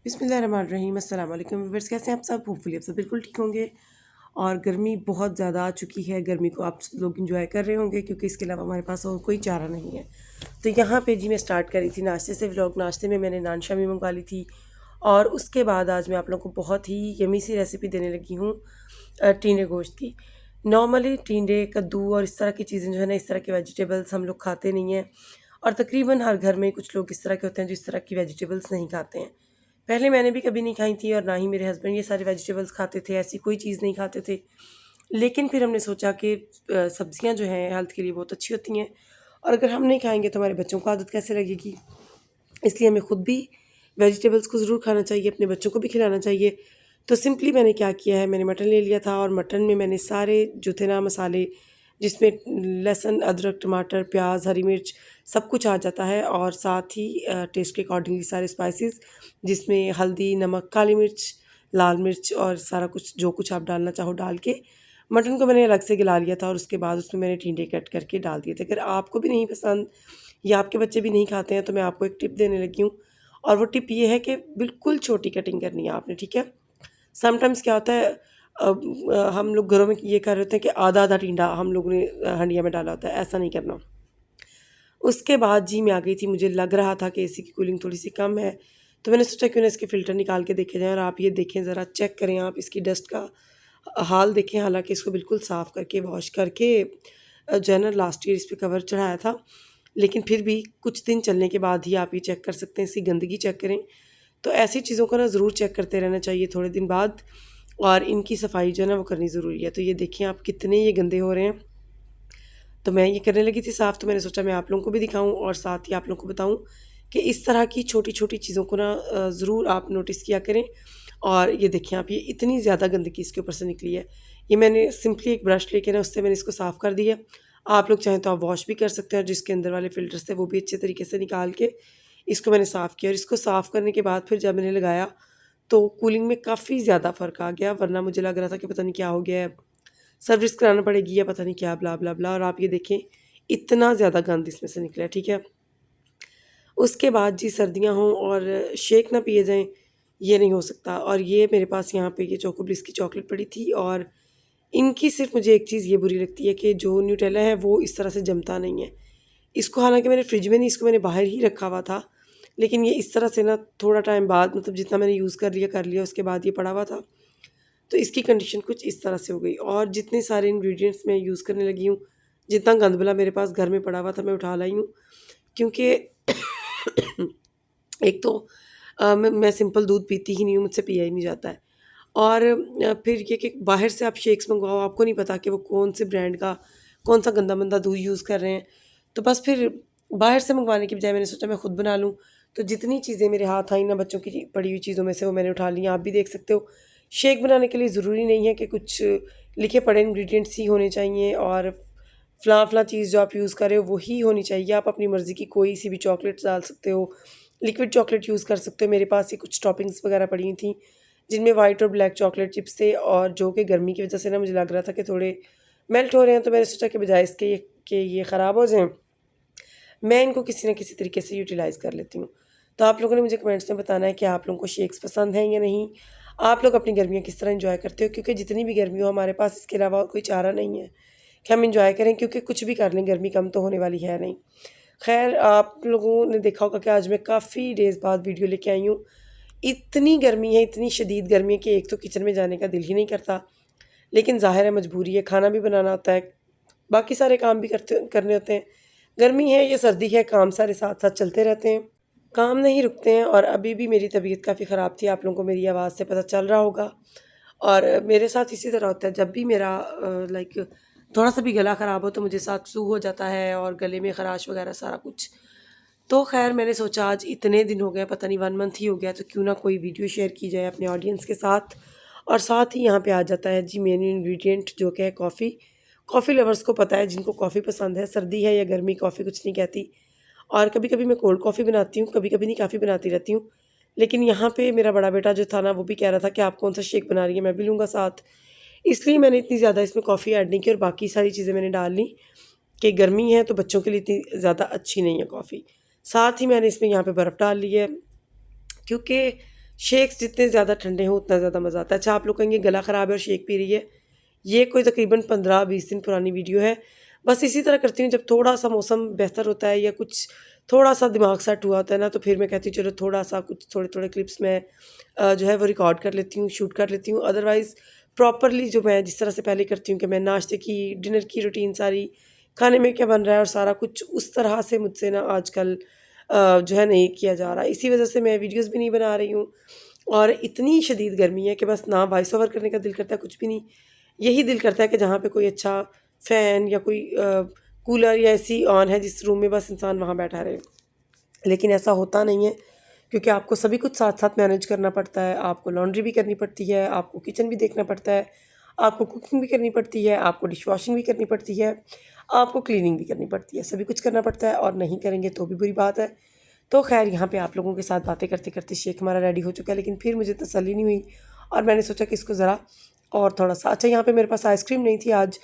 बिस्मिल्लाहिर्रहमानिर्रहीम। अस्सलाम वालेकुम व्यूअर्स, कैसे हैं आप सब? होपफुली आप सब बिल्कुल ठीक होंगे। और गर्मी बहुत ज़्यादा आ चुकी है। गर्मी को आप सब लोग एंजॉय कर रहे होंगे क्योंकि इसके अलावा हमारे पास और कोई चारा नहीं है। तो यहाँ पे जी मैं स्टार्ट करी थी नाश्ते से व्लॉग। नाश्ते में मैंने नान शामी मंगवा ली थी और उसके बाद आज मैं आप लोगों को बहुत ही यमी सी रेसिपी देने लगी हूँ टींडे गोश्त की। नॉर्मली टींडे, कद्दू और इस तरह की चीज़ें जो है ना, इस तरह के वेजिटेबल्स हम लोग खाते नहीं हैं। और तकरीबन हर घर में कुछ लोग इस तरह के होते हैं जो इस तरह की वेजिटेबल्स नहीं खाते हैं। पहले मैंने भी कभी नहीं खाई थी और ना ही मेरे हस्बैंड ये सारे वेजिटेबल्स खाते थे, ऐसी कोई चीज़ नहीं खाते थे। लेकिन फिर हमने सोचा कि सब्जियां जो हैं हेल्थ के लिए बहुत अच्छी होती हैं और अगर हम नहीं खाएंगे तो हमारे बच्चों को आदत कैसे लगेगी। इसलिए हमें खुद भी वेजिटेबल्स को ज़रूर खाना चाहिए, अपने बच्चों को भी खिलाना चाहिए। तो सिंपली मैंने क्या किया है, मैंने मटन ले लिया था और मटन में मैंने सारे जो थे ना मसाले, जिसमें लहसुन, अदरक, टमाटर, प्याज, हरी मिर्च सब कुछ आ जाता है और साथ ही टेस्ट के अकॉर्डिंगली सारे स्पाइसेस, जिसमें हल्दी, नमक, काली मिर्च, लाल मिर्च और सारा कुछ जो कुछ आप डालना चाहो डाल के मटन को मैंने अलग से गला लिया था और उसके बाद उसमें मैंने टींडे कट करके डाल दिए थे। अगर आपको भी नहीं पसंद या आपके बच्चे भी नहीं खाते हैं तो मैं आपको एक टिप देने लगी हूँ और वो टिप ये है कि बिल्कुल छोटी कटिंग करनी है आपने, ठीक है? समटाइम्स क्या होता है, हम लोग घरों में ये कर रहे होते हैं कि आधा आधा टींडा हम लोगों ने हंडिया में डाला होता है, ऐसा नहीं करना। उसके बाद जी मैं आ गई थी, मुझे लग रहा था कि एसी की कूलिंग थोड़ी सी कम है, तो मैंने सोचा क्यों ना इसके फ़िल्टर निकाल के देखे जाएँ और आप ये देखें, ज़रा चेक करें आप इसकी डस्ट का हाल देखें। हालांकि इसको बिल्कुल साफ़ करके वॉश करके जो है ना लास्ट ईयर इस पर कवर चढ़ाया था, लेकिन फिर भी कुछ दिन चलने के बाद ही आप ये चेक कर सकते हैं, इसकी गंदगी चेक करें। तो ऐसी चीज़ों को ना ज़रूर चेक करते रहना चाहिए थोड़े दिन बाद और इनकी सफाई जो है ना वो करनी ज़रूरी है। तो ये देखिए आप कितने ये गंदे हो रहे हैं। तो मैं ये करने लगी थी साफ़, तो मैंने सोचा मैं आप लोगों को भी दिखाऊँ और साथ ही आप लोगों को बताऊँ कि इस तरह की छोटी-छोटी चीज़ों को ना ज़रूर आप नोटिस किया करें। और ये देखिए आप, ये इतनी ज़्यादा गंदगी इसके ऊपर से निकली है। ये मैंने सिंपली एक ब्रश लेके ना उससे मैंने इसको साफ़ कर दिया। आप लोग चाहें तो आप वॉश भी कर सकते हैं और जिसके अंदर वाले फ़िल्टर्स थे वो भी अच्छे तरीके से निकाल के इसको मैंने साफ़ किया और इसको साफ़ करने के बाद फिर जब मैंने लगाया तो कूलिंग में काफ़ी ज़्यादा फ़र्क आ गया, वरना मुझे लग रहा था कि पता नहीं क्या हो गया है, सर्विस कराना पड़ेगी या पता नहीं क्या ब्ला ब्ला ब्ला। और आप ये देखें इतना ज़्यादा गंद इसमें से निकला है, ठीक है? उसके बाद जी सर्दियाँ हों और शेक ना पिए जाएँ, ये नहीं हो सकता। और ये मेरे पास यहाँ पे ये चोको ब्लिस की चॉकलेट पड़ी थी और इनकी सिर्फ़ मुझे एक चीज़ ये बुरी लगती है कि जो न्यूटेला है वो इस तरह से जमता नहीं है। इसको हालाँकि मैंने फ्रिज में नहीं, इसको मैंने बाहर ही रखा हुआ था, लेकिन ये इस तरह से ना थोड़ा टाइम बाद, मतलब जितना मैंने यूज़ कर लिया उसके बाद ये पड़ा हुआ था। तो इसकी कंडीशन कुछ इस तरह से हो गई और जितने सारे इंग्रेडिएंट्स मैं यूज़ करने लगी हूँ, जितना गंदबला मेरे पास घर में पड़ा हुआ था मैं उठा लाई हूँ। क्योंकि एक तो मैं सिंपल दूध पीती ही नहीं हूँ, मुझसे पिया ही नहीं जाता है। और फिर ये कि बाहर से आप शेक्स मंगवाओ, आपको नहीं पता कि वो कौन से ब्रांड का कौन-सा गंदा-मंदा दूध यूज़ कर रहे हैं। तो बस फिर बाहर से मंगवाने की बजाय मैंने सोचा मैं खुद बना लूँ। तो जितनी चीज़ें मेरे हाथ आई ना बच्चों की पड़ी हुई चीज़ों में से वो मैंने उठा ली हैं। आप भी देख सकते हो, शेक बनाने के लिए ज़रूरी नहीं है कि कुछ लिखे पढ़े इंग्रीडिएंट्स ही होने चाहिए और फलां-फलां चीज़ जो आप यूज़ कर रहे हो वो ही होनी चाहिए। आप अपनी मर्ज़ी की कोई सी भी चॉकलेट्स डाल सकते हो, लिक्विड चॉकलेट यूज़ कर सकते हो। मेरे पास ये कुछ टॉपिंग्स वगैरह पड़ी हुई थी, जिनमें व्हाइट और ब्लैक चॉकलेट चिप्स थे और जो कि गर्मी की वजह से ना मुझे लग रहा था कि थोड़े मेल्ट हो रहे हैं, तो मैंने सोचा कि बजाय इसके कि ये ख़राब हो जाएँ, मैं इनको किसी न किसी तरीके से यूटिलाइज़ कर लेती हूँ। तो आप लोगों ने मुझे कमेंट्स में बताना है कि आप लोगों को शेक्स पसंद हैं या नहीं? आप लोग अपनी गर्मियाँ किस तरह एन्जॉय करते हो? क्योंकि जितनी भी गर्मी हो हमारे पास इसके अलावा और कोई चारा नहीं है कि हम एन्जॉय करें, क्योंकि कुछ भी कर लें गर्मी कम तो होने वाली है नहीं। ख़ैर आप लोगों ने देखा होगा कि आज मैं काफ़ी डेज़ बाद वीडियो लेके आई हूँ। इतनी गर्मी है, इतनी शदीद गर्मी है कि एक तो किचन में जाने का दिल ही नहीं करता, लेकिन ज़ाहिर है मजबूरी है, खाना भी बनाना होता है, बाकी सारे काम भी करने होते हैं। गर्मी है या सर्दी है, काम सारे साथ-साथ चलते रहते हैं, काम नहीं रुकते हैं। और अभी भी मेरी तबीयत काफ़ी ख़राब थी, आप लोगों को मेरी आवाज़ से पता चल रहा होगा। और मेरे साथ इसी तरह होता है, जब भी मेरा लाइक थोड़ा-सा भी गला ख़राब हो तो मुझे साथ फ्लू हो जाता है और गले में ख़राश वग़ैरह सारा कुछ। तो ख़ैर मैंने सोचा आज इतने दिन हो गए, पता नहीं 1 मंथ ही हो गया, तो क्यों ना कोई वीडियो शेयर की जाए अपने ऑडियंस के साथ। और साथ ही यहाँ पे आ जाता है जी मेन इंग्रेडिएंट जो कि है कॉफ़ी। कॉफ़ी लवर्स को पता है, जिनको कॉफ़ी पसंद है, सर्दी है या गर्मी कॉफ़ी कुछ नहीं कहती। और कभी-कभी मैं कोल्ड कॉफ़ी बनाती हूँ, कभी-कभी नहीं, काफ़ी बनाती रहती हूँ। लेकिन यहाँ पे मेरा बड़ा बेटा जो था ना वो भी कह रहा था कि आप कौन-सा शेक बना रही हैं, मैं भी लूँगा साथ। इसलिए मैंने इतनी ज़्यादा इसमें कॉफ़ी ऐड नहीं की और बाकी सारी चीज़ें मैंने डाल ली कि गर्मी है तो बच्चों के लिए इतनी ज़्यादा अच्छी नहीं है कॉफ़ी। साथ ही मैंने इसमें यहाँ पे बर्फ़ डाल ली है, क्योंकि शेक्स जितने ज़्यादा ठंडे हों उतना ज़्यादा मज़ा आता है। अच्छा, आप लोग कहेंगे गला ख़राब है और शेक पी रही है। ये कोई तकरीबन 15-20 दिन पुरानी वीडियो है। बस इसी तरह करती हूँ, जब थोड़ा-सा मौसम बेहतर होता है या कुछ थोड़ा-सा दिमाग सेट हुआ होता है ना, तो फिर मैं कहती हूँ चलो थोड़ा-सा कुछ थोड़े-थोड़े क्लिप्स मैं जो है वो रिकॉर्ड कर लेती हूँ, शूट कर लेती हूँ। अदरवाइज़ प्रॉपरली जो मैं जिस तरह से पहले करती हूँ कि मैं नाश्ते की, डिनर की रूटीन सारी, खाने में क्या बन रहा है और सारा कुछ उस तरह से मुझसे ना आजकल जो है नहीं किया जा रहा। इसी वज़ह से मैं वीडियोज़ भी नहीं बना रही हूँ और इतनी शदीद गर्मी है कि बस ना वॉइस ओवर करने का दिल करता है, कुछ भी नहीं। यही दिल करता है कि जहाँ पे कोई अच्छा फ़ैन या कोई कूलर या एसी ऑन है जिस रूम में, बस इंसान वहाँ बैठा रहे। लेकिन ऐसा होता नहीं है, क्योंकि आपको सभी कुछ साथ-साथ मैनेज करना पड़ता है। आपको लॉन्ड्री भी करनी पड़ती है, आपको किचन भी देखना पड़ता है, आपको कुकिंग भी करनी पड़ती है, आपको डिश वॉशिंग भी करनी पड़ती है, आपको क्लीनिंग भी करनी पड़ती है। सभी कुछ करना पड़ता है और नहीं करेंगे तो भी बुरी बात है। तो ख़ैर यहाँ पे आप लोगों के साथ बातें करते-करते शेक हमारा रेडी हो चुका है, लेकिन फिर मुझे तसल्ली नहीं हुई और मैंने सोचा कि इसको ज़रा और थोड़ा-सा, अच्छा यहाँ पे मेरे पास आइसक्रीम नहीं थी आज,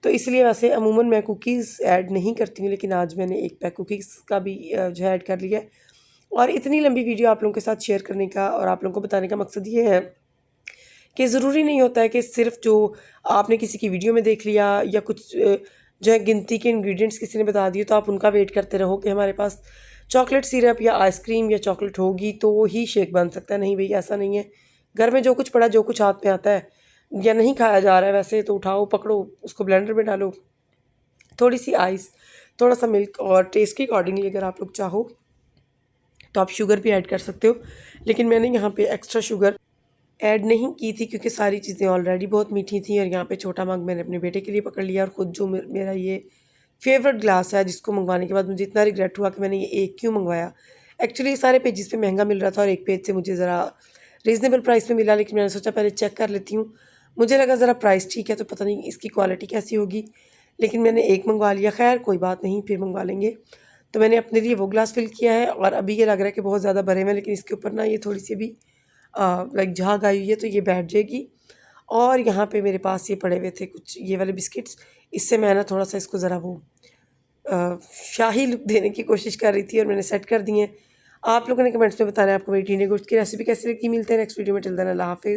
तो इसलिए वैसे अमूमन मैं कुकीज़ ऐड नहीं करती हूँ, लेकिन आज मैंने 1 पैक कुकीज़ का भी जो है ऐड कर लिया है। और इतनी लंबी वीडियो आप लोगों के साथ शेयर करने का और आप लोगों को बताने का मकसद ये है कि ज़रूरी नहीं होता है कि सिर्फ़ जो आपने किसी की वीडियो में देख लिया या कुछ जो है गिनती के इंग्रीडिएंट्स किसी ने बता दिए तो आप उनका वेट करते रहो कि हमारे पास चॉकलेट सिरप या आइसक्रीम या चॉकलेट होगी तो ही शेक बन सकता है। नहीं भई, ऐसा नहीं है। घर में जो कुछ पड़ा, जो कुछ हाथ में आता है या नहीं खाया जा रहा है वैसे, तो उठाओ, पकड़ो, उसको ब्लेंडर में डालो, थोड़ी-सी आइस, थोड़ा-सा मिल्क और टेस्ट के अकॉर्डिंगली अगर आप लोग चाहो तो आप शुगर भी ऐड कर सकते हो। लेकिन मैंने यहाँ पे एक्स्ट्रा शुगर ऐड नहीं की थी क्योंकि सारी चीज़ें ऑलरेडी बहुत मीठी थी और यहाँ पे छोटा मग मैंने अपने बेटे के लिए पकड़ लिया और ख़ुद जो मेरा ये फ़ेवरेट ग्लास है जिसको मंगवाने के बाद मुझे इतना रिग्रेट हुआ कि मैंने ये एक क्यों मंगवाया। एक्चुअली ये सारे पेजेस पे महंगा मिल रहा था और एक पेज से मुझे ज़रा रीज़नेबल प्राइस में मिला, लेकिन मैंने सोचा पहले चेक कर लेती हूँ। मुझे लगा ज़रा प्राइस ठीक है तो पता नहीं इसकी क्वालिटी कैसी होगी, लेकिन मैंने एक मंगवा लिया। ख़ैर कोई बात नहीं, फिर मंगवा लेंगे। तो मैंने अपने लिए वो ग्लास फ़िल किया है और अभी ये लग रहा है कि बहुत ज़्यादा भरे हुए हैं, लेकिन इसके ऊपर ना ये थोड़ी-सी भी लाइक झाग आई हुई है तो ये बैठ जाएगी। और यहाँ पे मेरे पास ये पड़े हुए थे कुछ ये वाले बिस्किट्स, इससे मैं ना थोड़ा-सा इसको ज़रा वो शाही लुक देने की कोशिश कर रही थी और मैंने सेट कर दिए हैं। आप लोगों ने कमेंट्स में बताना है आपको मेरी टींडे गोश्त की रेसिपी कैसी लगी। मिलते हैं नेक्स्ट वीडियो में, टिल देन अल्लाह हाफ़िज़।